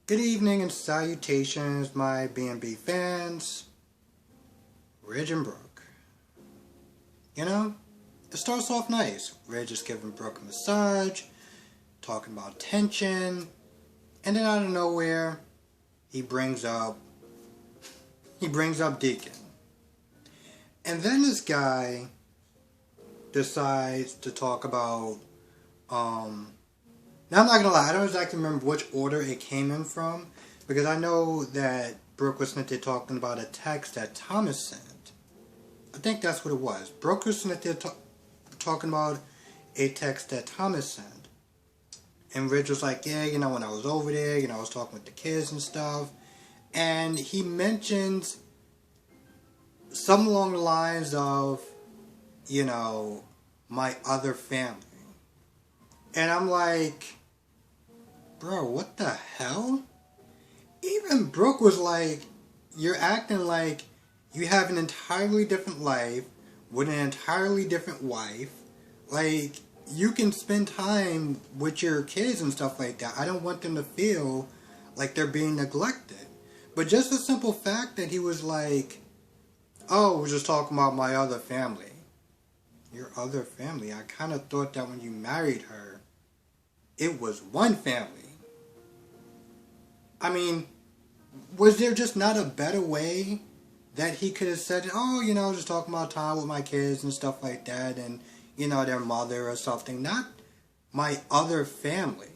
Good evening and salutations, my B&B fans. Ridge and Brooke. You know, it starts off nice. Ridge is giving Brooke a massage, talking about tension, and then out of nowhere, he brings up Deacon. And then this guy decides to talk about, now I'm not gonna lie, I don't exactly remember which order it came in from, because I know that Brooke was sent there talking about a text that Thomas sent. I think that's what it was. Brooke was sent there talking about a text that Thomas sent. And Ridge was like, yeah, when I was over there, I was talking with the kids and stuff. And he mentions something along the lines of, my other family. And I'm like, bro, what the hell? Even Brooke was like, you're acting like you have an entirely different life with an entirely different wife. Like, you can spend time with your kids and stuff like that. I don't want them to feel like they're being neglected. But just the simple fact that he was like, oh, we're just talking about my other family. Your other family? I kind of thought that when you married her, it was one family. I mean, was there just not a better way that he could have said, oh, just talking about time with my kids and stuff like that, and, their mother or something, not my other family.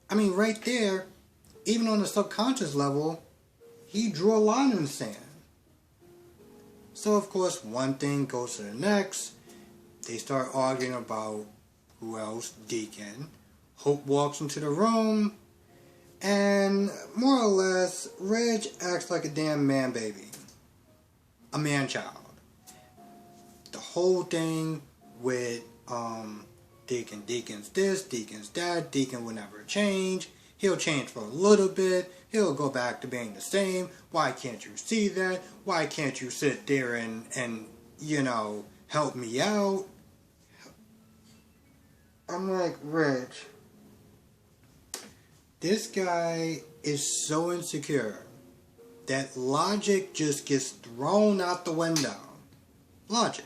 I mean, right there, even on the subconscious level, he drew a line in the sand. So, of course, one thing goes to the next. They start arguing about who else, Deacon. Hope walks into the room, and more or less, Ridge acts like a damn man baby. A man child. The whole thing with Deacon. Deacon's this, Deacon's that. Deacon will never change. He'll change for a little bit. He'll go back to being the same. Why can't you see that? Why can't you sit there and help me out? I'm like, Ridge, this guy is so insecure that logic just gets thrown out the window. Logic.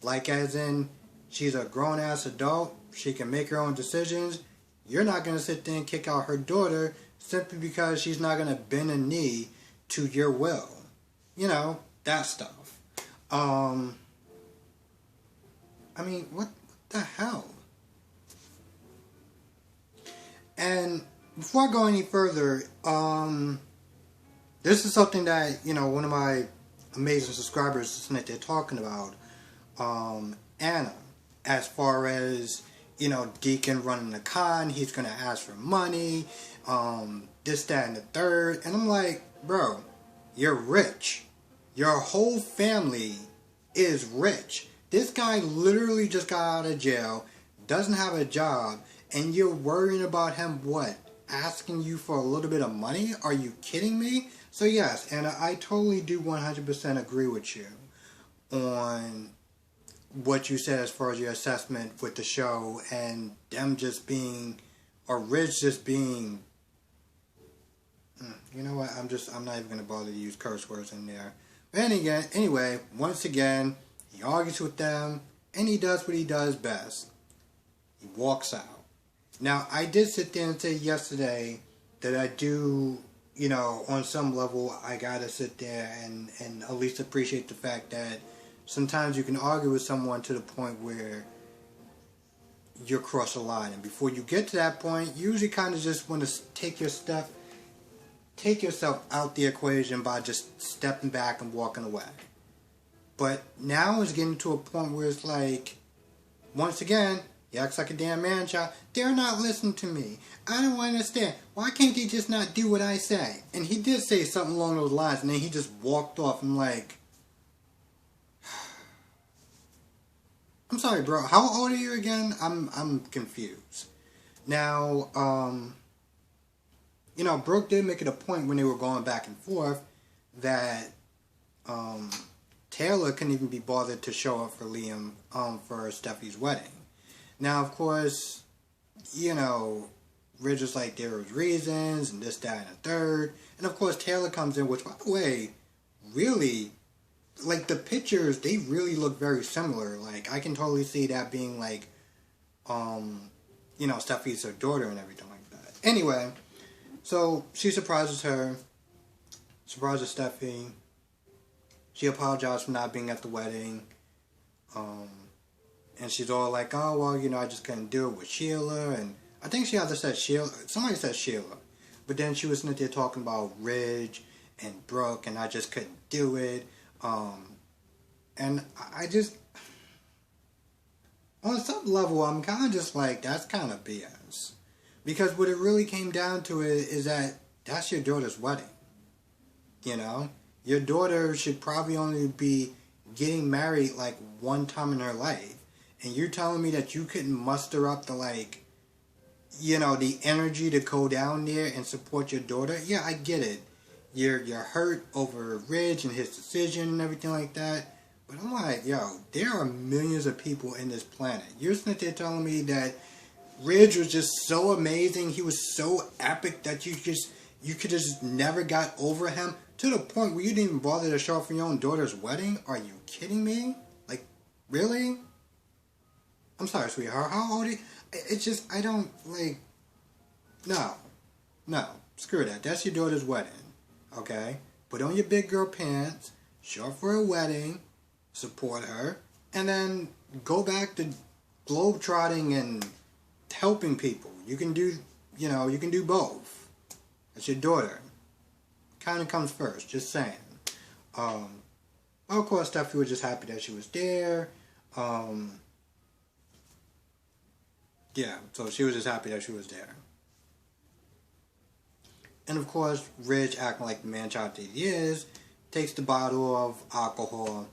Like as in, she's a grown-ass adult, she can make her own decisions. You're not going to sit there and kick out her daughter simply because she's not going to bend a knee to your will. That stuff. I mean, what the hell? And before I go any further, this is something that, one of my amazing subscribers is that they're talking about, Anna, as far as, Deacon running the con, he's going to ask for money, this, that, and the third, and I'm like, bro, you're rich. Your whole family is rich. This guy literally just got out of jail, doesn't have a job, and you're worrying about him, what? Asking you for a little bit of money? Are you kidding me? So yes, and I totally do 100% agree with you on what you said as far as your assessment with the show and them just being, or Ridge just being, you know what, I'm not even going to bother to use curse words in there. But anyway, once again, he argues with them, and he does what he does best. He walks out. Now, I did sit there and say yesterday that I do, on some level, I gotta sit there and at least appreciate the fact that sometimes you can argue with someone to the point where you're cross a line. And before you get to that point, you usually kind of just want to take yourself out the equation by just stepping back and walking away. But now it's getting to a point where it's like, once again, he acts like a damn man child. They're not listening to me. I don't understand. Why can't they just not do what I say? And he did say something along those lines, and then he just walked off. I'm like, I'm sorry, bro. How old are you again? I'm confused. Now, Brooke did make it a point when they were going back and forth that Taylor couldn't even be bothered to show up for Liam for Steffi's wedding. Now, of course, Ridge was like, there was reasons, and this, that, and the third. And of course, Taylor comes in, which, by the way, really, like, the pictures, they really look very similar. Like, I can totally see that being, like, Steffi's her daughter and everything like that. Anyway, so she surprises Steffi. She apologized for not being at the wedding. And she's all like, oh, well, I just couldn't do it with Sheila. And I think she either said Sheila, somebody said Sheila. But then she was in there talking about Ridge and Brooke, and I just couldn't do it. And I just, on some level, I'm kind of just like, that's kind of BS. Because what it really came down to is that that's your daughter's wedding. Your daughter should probably only be getting married like one time in her life. And you're telling me that you couldn't muster up the the energy to go down there and support your daughter? Yeah, I get it. You're hurt over Ridge and his decision and everything like that. But I'm like, there are millions of people in this planet. You're sitting there telling me that Ridge was just so amazing. He was so epic that you could just never got over him to the point where you didn't even bother to show up for your own daughter's wedding? Are you kidding me? Like, really? I'm sorry, sweetheart. How old are you? It's just, I don't, no. Screw that. That's your daughter's wedding. Okay? Put on your big girl pants, show up for a wedding, support her, and then go back to globetrotting and helping people. You can do both. That's your daughter. Kind of comes first, just saying. Of course, Steffi was just happy that she was there. So she was just happy that she was there. And of course, Ridge, acting like the man-child that he is, takes the bottle of alcohol,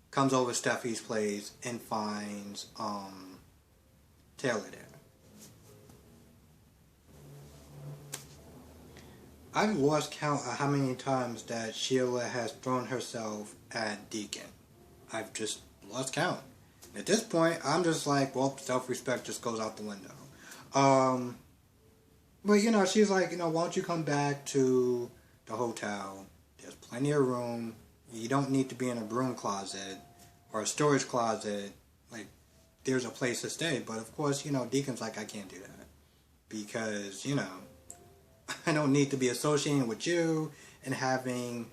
comes over to Steffi's place, and finds Taylor there. I've lost count of how many times that Sheila has thrown herself at Deacon. I've just lost count. At this point, I'm just like, well, self-respect just goes out the window. But, she's like, why don't you come back to the hotel? There's plenty of room. You don't need to be in a broom closet or a storage closet. Like, there's a place to stay. But, of course, Deacon's like, I can't do that. Because, I don't need to be associating with you and having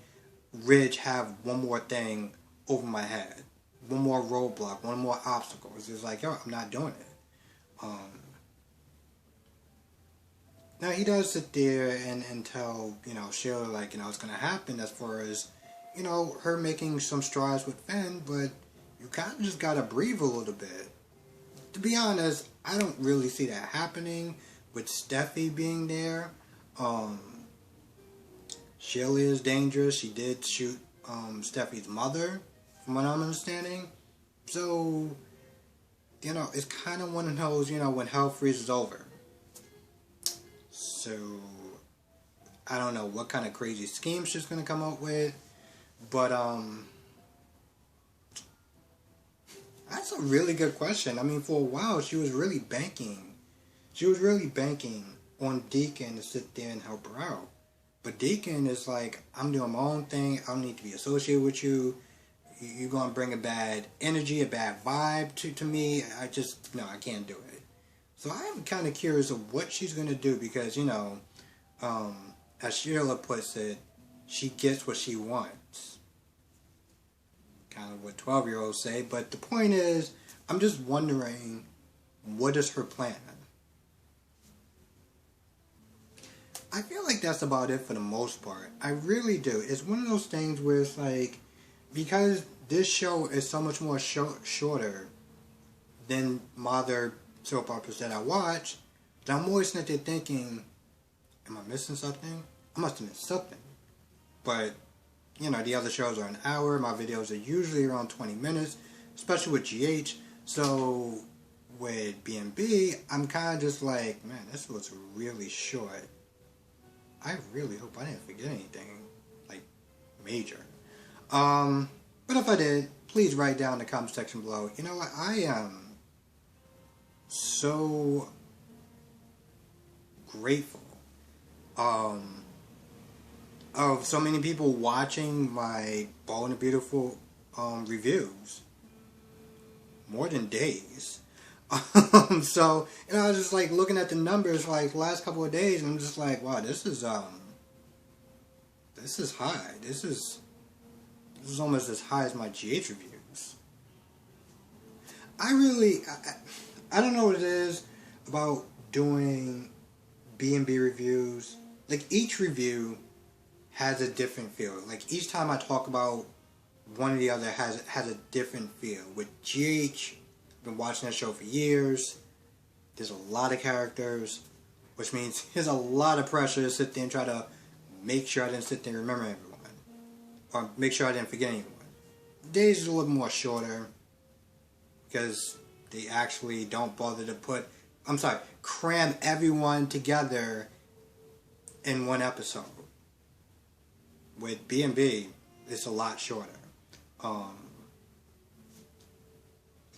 Ridge have one more thing over my head. One more roadblock, one more obstacle. It's just like, I'm not doing it. Now, he does sit there and tell, Sheila, it's going to happen as far as, her making some strides with Finn, but you kind of just got to breathe a little bit. To be honest, I don't really see that happening with Steffi being there. Sheila is dangerous. She did shoot Steffi's mother, from what I'm understanding. So, it's kind of one of those, when hell freezes over. So, I don't know what kind of crazy scheme she's going to come up with. But, that's a really good question. I mean, for a while, she was really banking. On Deacon to sit there and help her out. But Deacon is like, I'm doing my own thing. I don't need to be associated with you. You're going to bring a bad energy, a bad vibe to me. I can't do it. So I'm kind of curious of what she's going to do because, as Sheila puts it, she gets what she wants. Kind of what 12-year-olds say. But the point is, I'm just wondering, what is her plan? I feel like that's about it for the most part. I really do. It's one of those things where it's like, because this show is so much more shorter than my other soap operas that I watch, that I'm always sitting there thinking, am I missing something? I must have missed something. But, the other shows are an hour. My videos are usually around 20 minutes, especially with GH. So, with B&B, I'm kind of just like, man, this was really short. I really hope I didn't forget anything, major. But if I did, please write down in the comment section below. You know what, I am so grateful of so many people watching my Bold and Beautiful reviews. More than days. So, I was just like looking at the numbers like the last couple of days, and I'm just like, wow, this is high. This is almost as high as my GH reviews. I don't know what it is about doing B&B reviews. Like, each review has a different feel. Like, each time I talk about one or the other has a different feel. With GH, I've been watching that show for years. There's a lot of characters, which means there's a lot of pressure to sit there and try to make sure I didn't sit there and remember everyone. Or make sure I didn't forget anyone. Days is a little more shorter, because they actually don't bother to cram everyone together in one episode. With B&B, it's a lot shorter.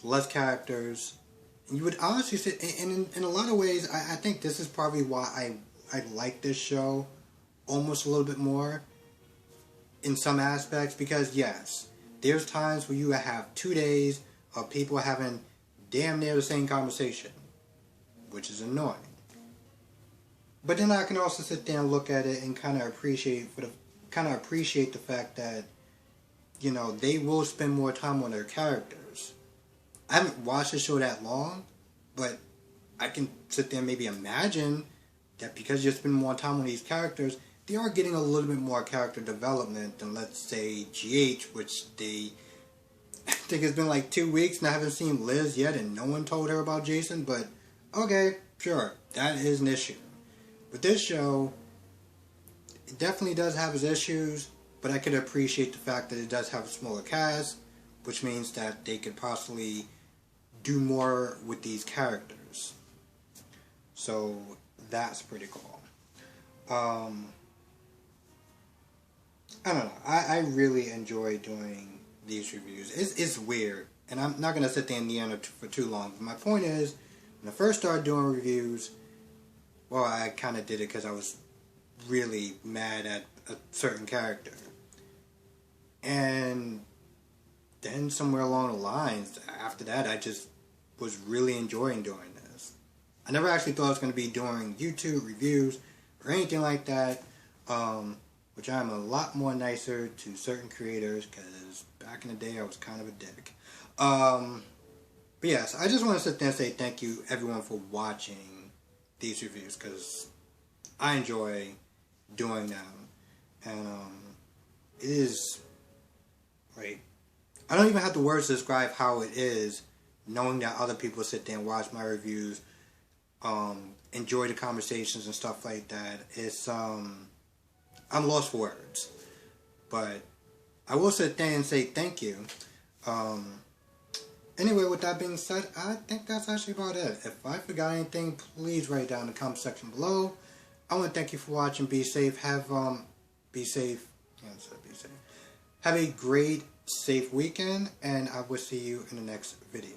Less characters. And you would honestly say, in a lot of ways, I think this is probably why I like this show almost a little bit more in some aspects, because yes, there's times where you have 2 days of people having damn near the same conversation, which is annoying. But then I can also sit there and look at it and kind of appreciate the fact that, they will spend more time on their characters. I haven't watched the show that long, but I can sit there and maybe imagine that because you're spending more time on these characters, they are getting a little bit more character development than, let's say, GH, which I think it's been like 2 weeks and I haven't seen Liz yet and no one told her about Jason, but okay, sure, that is an issue. But this show, it definitely does have its issues, but I could appreciate the fact that it does have a smaller cast, which means that they could possibly do more with these characters. So that's pretty cool. I don't know. I really enjoy doing these reviews. It's weird, and I'm not gonna sit there in the end for too long. But my point is, when I first started doing reviews, well, I kind of did it because I was really mad at a certain character, and then somewhere along the lines, after that, I just was really enjoying doing this. I never actually thought I was going to be doing YouTube reviews or anything like that, which I'm a lot more nicer to certain creators, because back in the day I was kind of a dick. But yes, I just want to sit there and say thank you everyone for watching these reviews, because I enjoy doing them, and it is, like, I don't even have the words to describe how it is, knowing that other people sit there and watch my reviews, enjoy the conversations and stuff like that. It's, I'm lost for words, but I will sit there and say thank you. Anyway, with that being said, I think that's actually about it. If I forgot anything, please write it down in the comment section below. I want to thank you for watching. Be safe. Be safe. Yeah, I said be safe. Have a great, safe weekend, and I will see you in the next video.